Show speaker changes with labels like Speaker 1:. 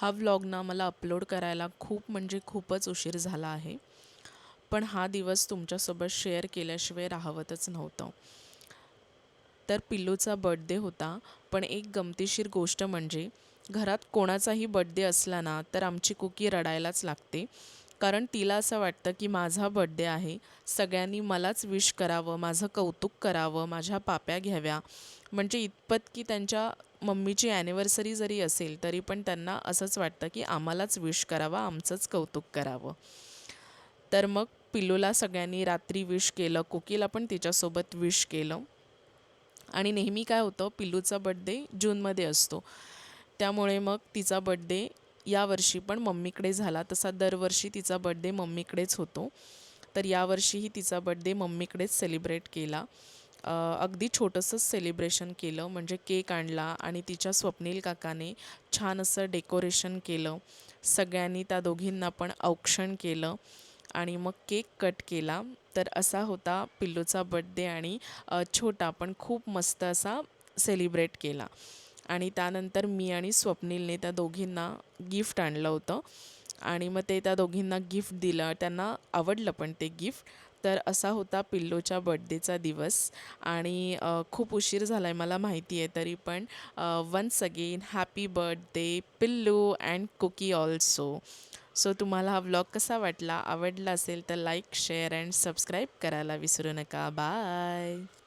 Speaker 1: हा व्लॉग ना मला अपलोड करायला खूप म्हणजे खूपच उशीर झाला आहे, पण हा दिवस तुमच्यासोबत शेअर केल्याशिवाय राहवतच नव्हतं. तर पिल्लूचा बड्डे होता, पण एक गमतीशीर गोष्ट म्हणजे घरात कोणाचाही बड्डे असला ना तर आमची कुकी रडायलाच लागते. कारण तिला असं वाटतं की माझा बड्डे आहे, सगळ्यांनी मलाच विश करावं, माझं कौतुक करावं, माझ्या पाप्या घ्याव्या. म्हणजे इतपत की त्यांच्या मम्मीची ॲनिव्हर्सरी जरी असेल तरी पण त्यांना असंच वाटतं की आम्हालाच विश करावं, आमचंच कौतुक करावं. तर मग पिल्लूला सगळ्यांनी रात्री विश केलं, कुकीला पण तिच्यासोबत विश केलं. आणि नेहमी काय होतं, पिल्लूचा बड्डे जूनमध्ये असतो, त्यामुळे मग तिचा बड्डे यावर्षी पण मम्मीकडे झाला. तसा दरवर्षी तिचा बड्डे मम्मीकडेच होतो, तर यावर्षीही तिचा बड्डे मम्मीकडेच सेलिब्रेट केला. अगदी छोटंसंच सेलिब्रेशन केलं, म्हणजे केक आणला आणि तिच्या स्वप्नील काकाने छान असं डेकोरेशन केलं. सगळ्यांनी त्या दोघींना पण औक्षण केलं आणि मग केक कट केला. तर असा होता पिल्लूचा बड्डे आणि छोटा पण खूप मस्त असा सेलिब्रेट केला. आणि त्यानंतर मी आणि स्वप्नीलने त्या दोघींना गिफ्ट आणलं होतं आणि मग ते त्या दोघींना गिफ्ट दिलं, त्यांना आवडलं पण ते गिफ्ट. तर असा होता पिल्लूच्या बड्डेचा दिवस. आणि खूप उशीर झाला आहे मला माहिती आहे, तरी पण वन्स अगेन हॅपी बर्थडे पिल्लू अँड कुकी ऑल्सो. सो तुम्हाला हा व्लॉग कसा वाटला, आवडला असेल तर लाईक शेअर अँड सबस्क्राईब करायला विसरू नका. बाय.